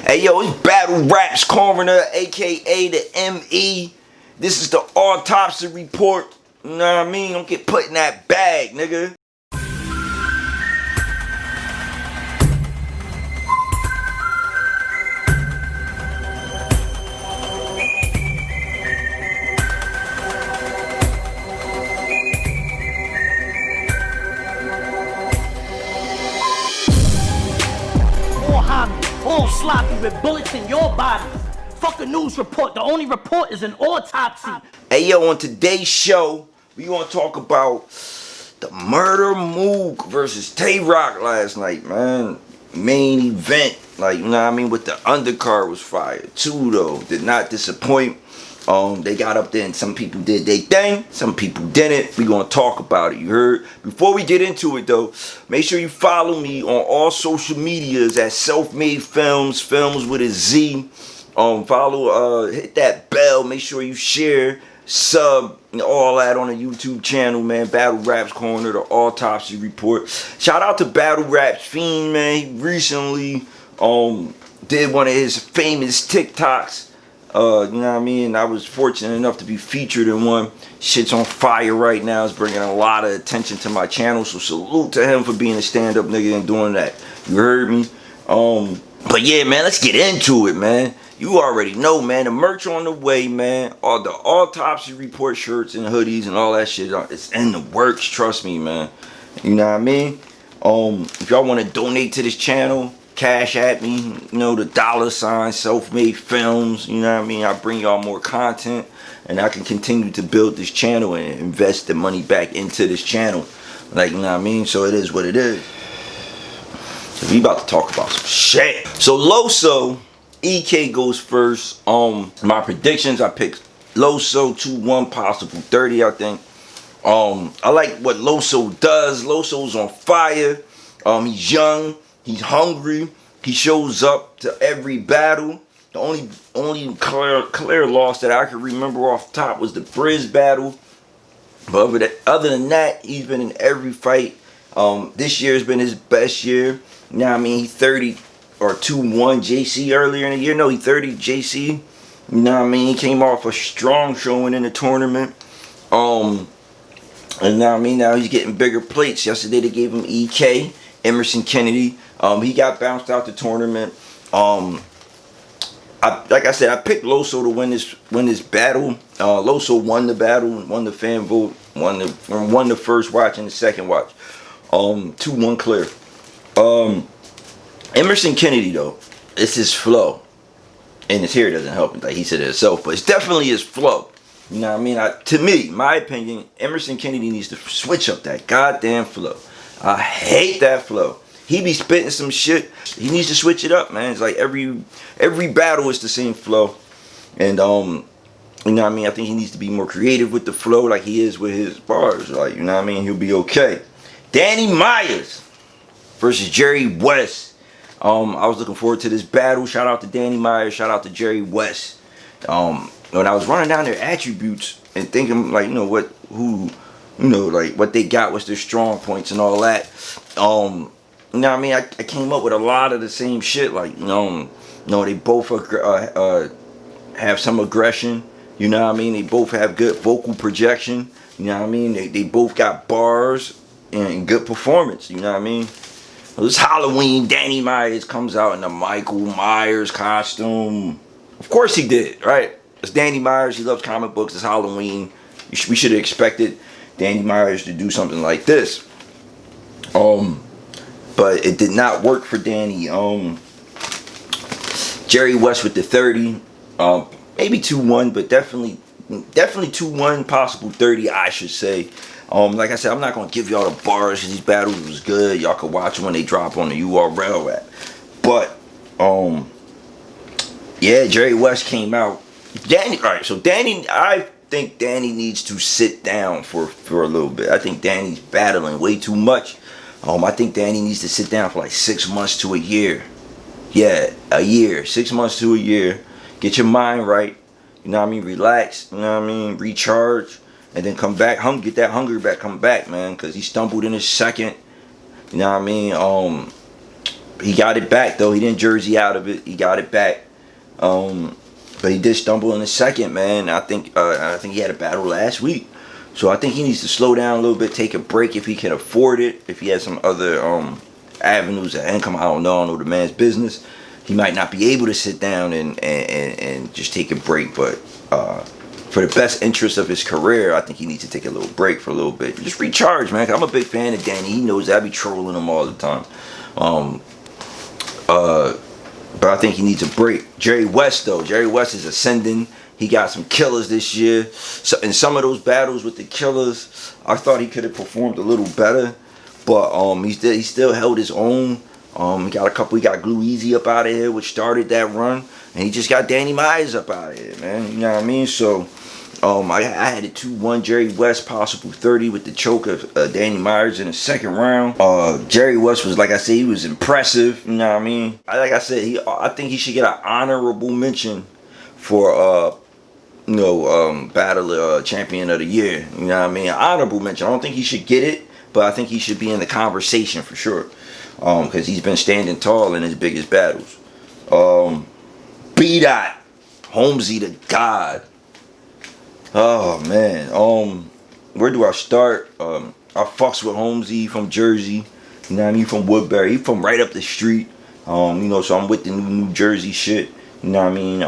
Hey yo, it's Battle Raps Coroner, aka the ME. This is the Autopsy report. You know what I mean? Don't get put in that bag, nigga. All sloppy with bullets in your body. Fuck a news report. The only report is an autopsy. Hey yo, on today's show, we gonna talk about the murder Mook versus Tay Roc last night, man. Main event, like, you know what I mean, with the undercard was fire too, though. Did not disappoint. They got up there and some people did their thing, some people didn't. We gonna talk about it, you heard? Before we get into it though, make sure you follow me on all social medias at SELFMADEFILMZ, films with a Z. Follow, hit that bell, make sure you share, sub, all that on the YouTube channel, man. Battle Raps Coroner, the Autopsy report. Shout out to Battle Raps Fiend, man. He recently did one of his famous TikToks. You know what I mean? I was fortunate enough to be featured in one. Shit's on fire right now. It's bringing a lot of attention to my channel. So salute to him for being a stand-up nigga and doing that. You heard me? But yeah, man, let's get into it, man. You already know, man. The merch on the way, man. All the Autopsy report shirts and hoodies and all that shit. It's in the works. Trust me, man. You know what I mean? If y'all want to donate to this channel, cash at me, you know, the $ Self-Made Films, you know what I mean? I bring y'all more content and I can continue to build this channel and invest the money back into this channel. Like, you know what I mean? So it is what it is. So we about to talk about some shit. So Loso, EK goes first. My predictions, I picked Loso 2-1, possible 30, I think. I like what Loso does. Loso's on fire. He's young. He's hungry. He shows up to every battle. The only clear loss that I can remember off the top was the Briz battle. But other than that, he's been in every fight. This year has been his best year. You know what I mean? He's 30 or 2-1 JC earlier in the year. No, he 30 JC. You know what I mean? He came off a strong showing in the tournament. And now I mean, now he's getting bigger plates. Yesterday they gave him EK, Emerson Kennedy. He got bounced out the tournament. Like I said, I picked Loso to win this battle. Loso won the battle, won the fan vote, won the first watch and the second watch. 2-1 clear. Emerson Kennedy though, it's his flow, and his hair doesn't help him, like he said it himself, but it's definitely his flow. You know what I mean? To me, my opinion, Emerson Kennedy needs to switch up that goddamn flow. I hate that flow. He be spitting some shit. He needs to switch it up, man. It's like every battle is the same flow. And you know what I mean? I think he needs to be more creative with the flow like he is with his bars. Like, you know what I mean? He'll be okay. Danny Myers versus Jerry West. I was looking forward to this battle. Shout out to Danny Myers. Shout out to Jerry West. When I was running down their attributes and thinking, like, you know, like what they got, what's their strong points and all that. You know what I mean? I came up with a lot of the same shit. Like, you know, they both have some aggression. You know what I mean? They both have good vocal projection. You know what I mean? They both got bars and good performance. You know what I mean? This Halloween, Danny Myers comes out in a Michael Myers costume. Of course he did, right? It's Danny Myers. He loves comic books. It's Halloween. We should have expected Danny Myers to do something like this. But it did not work for Danny. Jerry West with the 30. Maybe 2-1, but definitely 2-1, possible 30, I should say. Like I said, I'm not going to give y'all the bars. These battles was good. Y'all can watch them when they drop on the URL app. But, yeah, Jerry West came out. Alright, so I think Danny needs to sit down for a little bit. I think Danny's battling way too much. I think Danny needs to sit down for like 6 months to a year. Yeah, a year. 6 months to a year. Get your mind right. You know what I mean? Relax. You know what I mean? Recharge. And then come back, get that hunger back, come back, man. Because he stumbled in his second. You know what I mean? he got it back though. He didn't jersey out of it. He got it back. But he did stumble in the second, man. I think he had a battle last week. So I think he needs to slow down a little bit, take a break if he can afford it. If he has some other avenues of income, I don't know the man's business. He might not be able to sit down and just take a break. But for the best interest of his career, I think he needs to take a little break for a little bit. Just recharge, man. 'Cause I'm a big fan of Danny. He knows that. I be trolling him all the time. But I think he needs a break. Jerry West, though. Jerry West is ascending. He got some killers this year. So in some of those battles with the killers, I thought he could have performed a little better. But he still held his own. He got Glue Easy up out of here, which started that run. And he just got Danny Myers up out of here, man. You know what I mean? So I had it 2-1 Jerry West, possible 30 with the choke of Danny Myers in the second round. Jerry West was, like I said, he was impressive. You know what I mean? Like I said, I think he should get an honorable mention for Battle Champion of the Year. You know what I mean? An honorable mention. I don't think he should get it, but I think he should be in the conversation for sure. Because he's been standing tall in his biggest battles. B-Dot, Holmesy the God. Oh man, where do I start? I fucks with Holmesy from Jersey. You know what I mean? From Woodbury. He from right up the street. So I'm with the New Jersey shit. You know what I mean?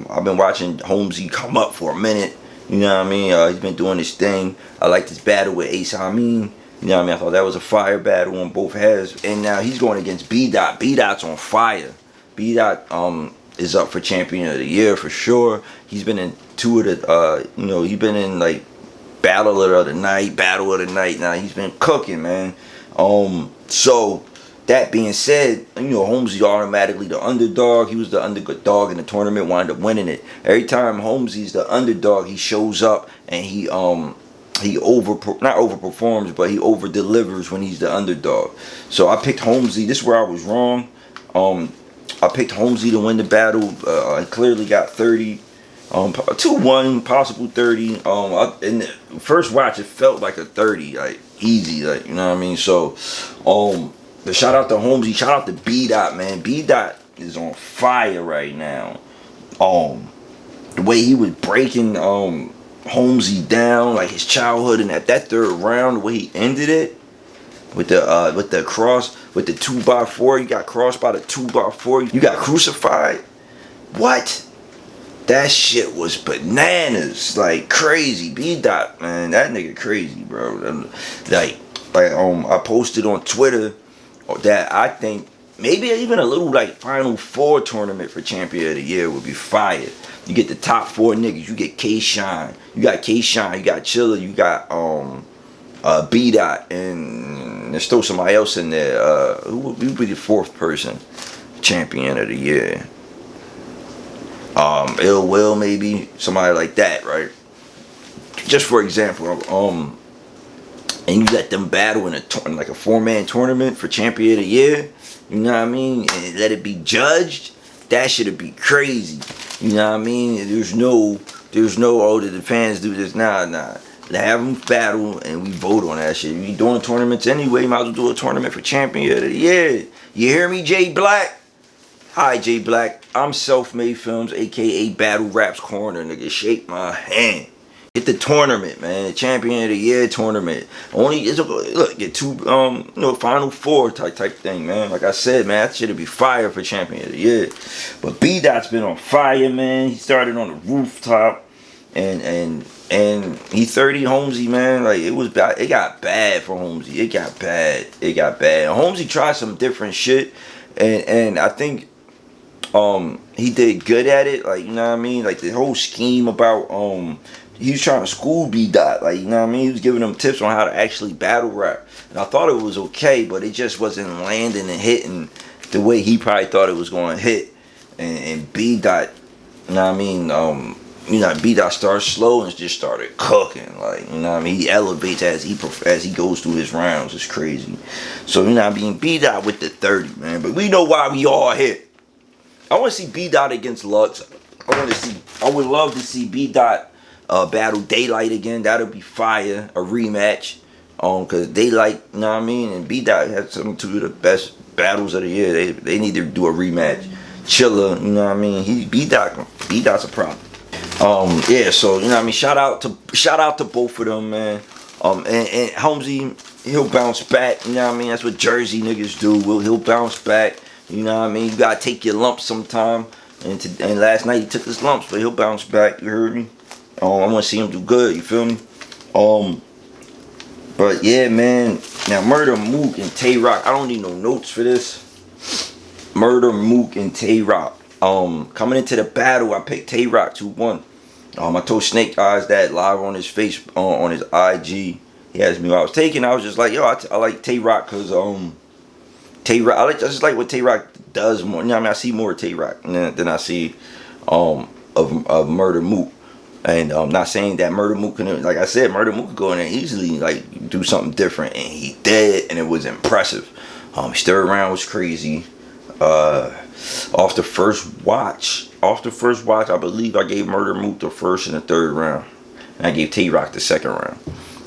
I've been watching Holmesy come up for a minute. You know what I mean? He's been doing his thing. I like this battle with Ace Amin. You know what I mean? I thought that was a fire battle on both heads. And now he's going against B-Dot. B-Dot's on fire. B-Dot is up for Champion of the Year for sure. He's been in two of the, he's been in like Battle of the Night. Now he's been cooking, man. So that being said, Holmesy automatically the underdog. He was the underdog in the tournament, wound up winning it. Every time Holmesy's the underdog, he shows up and he not overperforms, but he over delivers when he's the underdog. So I picked Holmesy. This is where I was wrong. I picked Holmesy to win the battle. I clearly got 30. 2-1, possible 30. In the first watch, it felt like a 30, like easy, like, you know what I mean? So, but shout out to Holmesy, shout out to B-Dot, man. B-Dot is on fire right now. The way he was breaking Holmesy down, like his childhood, and at that third round, the way he ended it with the cross, with the 2x4, you got crossed by the 2x4, you got crucified. What? That shit was bananas, like crazy. B-Dot, man, that nigga crazy, bro. Like I posted on Twitter that I think maybe even a little like Final Four tournament for Champion of the Year would be fire. You get the top 4 niggas. You get K-Shine. You got K-Shine. You got Chiller. You got B-Dot, and there's still somebody else in there. Who would be the 4th person? Champion of the Year. Ill Will, maybe somebody like that, right? Just for example, and you let them battle in like a 4-man tournament for Champion of the Year. You know what I mean? And let it be judged. That should be crazy. You know what I mean? There's no did the fans do this? Nah. Have them battle and we vote on that shit. We doing tournaments anyway. Might as well do a tournament for Champion of the Year. You hear me, Jay Black? Hi, Jay Black. I'm Self-Made Films, aka Battle Raps Corner, nigga. Shake my hand. Get the tournament, man. The Champion of the Year tournament. Get 2 Final Four type thing, man. Like I said, man, that shit'd be fire for Champion of the Year. But B-Dot's been on fire, man. He started on the rooftop, and he 30 Holmesy, man. Like it got bad for Holmesy. It got bad. Holmesy tried some different shit, and I think he did good at it. Like, you know what I mean? Like the whole scheme about he was trying to school B-Dot, like, you know what I mean? He was giving him tips on how to actually battle rap. And I thought it was okay, but it just wasn't landing and hitting the way he probably thought it was going to hit. And B-Dot, you know what I mean? B-Dot started slow and just started cooking. Like, you know what I mean? He elevates as he goes through his rounds. It's crazy. So, you know what I mean? B-Dot with the 30, man. But we know why we all hit. I want to see B-Dot against Lux. I would love to see B-Dot battle Daylight again. That'll be fire. A rematch. Cause they like, you know what I mean, and B-Dot had some two of the best battles of the year. They need to do a rematch. Chilla, you know what I mean? B-Dot's a problem. Yeah, so you know what I mean, shout out to both of them, man. And Holmesy, he'll bounce back, you know what I mean? That's what Jersey niggas do. He'll bounce back, you know what I mean? You gotta take your lumps sometime. And last night he took his lumps, but he'll bounce back, you heard me? I wanna see him do good, you feel me? But yeah, man. Now MURDA, Mook, and Tay Roc. I don't need no notes for this. MURDA, Mook, and Tay Roc. Coming into the battle, I picked Tay Roc 2-1. I told Snake Eyes that live on his face, on his IG. He asked me what I was taking. I was just like, yo, I like Tay Roc because Tay Roc. I just like what Tay Roc does more. You know what I mean? I see more of Tay Roc than I see of MURDA, Mook. And I'm not saying that MURDA, Mook can, like I said, MURDA, Mook could go in there easily, like do something different, and he did, and it was impressive. His third round was crazy. Off the first watch, I believe I gave MURDA, Mook the first and the third round, and I gave Tay Roc the second round.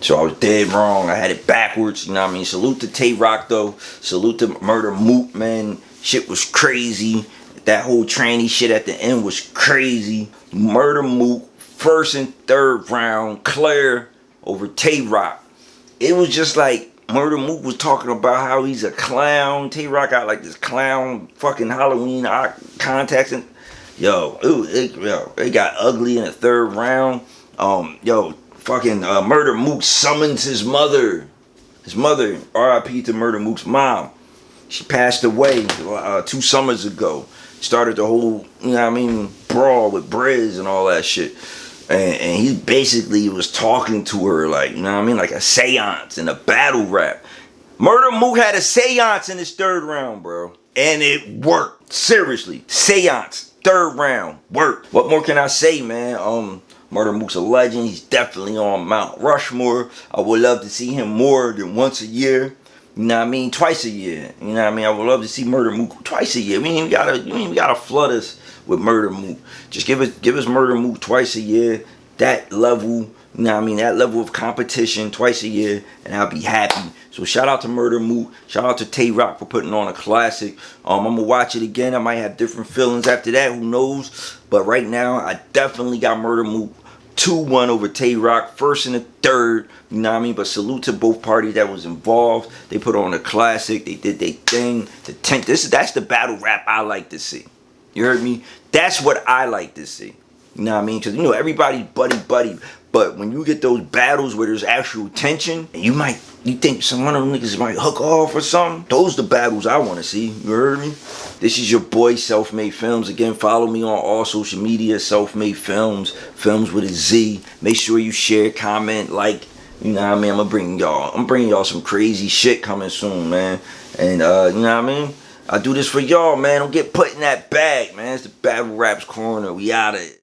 So I was dead wrong. I had it backwards. You know what I mean? Salute to Tay Roc though. Salute to MURDA, Mook, man. Shit was crazy. That whole tranny shit at the end was crazy. MURDA, Mook. First and third round, clear over Tay Roc. It was just like MURDA, Mook was talking about how he's a clown. Tay Roc got like this clown fucking Halloween contacts, and it got ugly in the third round. Fucking MURDA, Mook summons his mother. R.I.P. to MURDA, Mook's mom. She passed away 2 summers ago. Started the whole, you know what I mean, brawl with Briz and all that shit. And he basically was talking to her like, you know what I mean, like a seance in a battle rap. MURDA, Mook had a seance in his third round, bro. And it worked. Seriously. Seance. Third round. Worked. What more can I say, man? MURDA, Mook's a legend. He's definitely on Mount Rushmore. I would love to see him more than once a year. You know what I mean? Twice a year. You know what I mean? I would love to see MURDA, Mook twice a year. You ain't even gotta flood us with MURDA, Mook. Just give us MURDA, Mook twice a year. That level, you know what I mean? That level of competition twice a year, and I'll be happy. So shout out to MURDA, Mook. Shout out to Tay Roc for putting on a classic. I'm gonna watch it again. I might have different feelings after that. Who knows? But right now, I definitely got MURDA, Mook 2-1 over Tay Roc, first and the third, you know what I mean? But salute to both parties that was involved. They put on a classic. They did their thing. That's the battle rap I like to see. You heard me? That's what I like to see. You know what I mean? Because, you know, everybody's buddy. But when you get those battles where there's actual tension, and you think some one of them niggas might hook off or something, those the battles I want to see. You heard me? This is your boy, Self-Made Films. Again, follow me on all social media, Self-Made Films, films with a Z. Make sure you share, comment, like. You know what I mean? I'm bringing y'all some crazy shit coming soon, man. And, you know what I mean? I do this for y'all, man. Don't get put in that bag, man. It's the Battle Raps Corner. We out of it.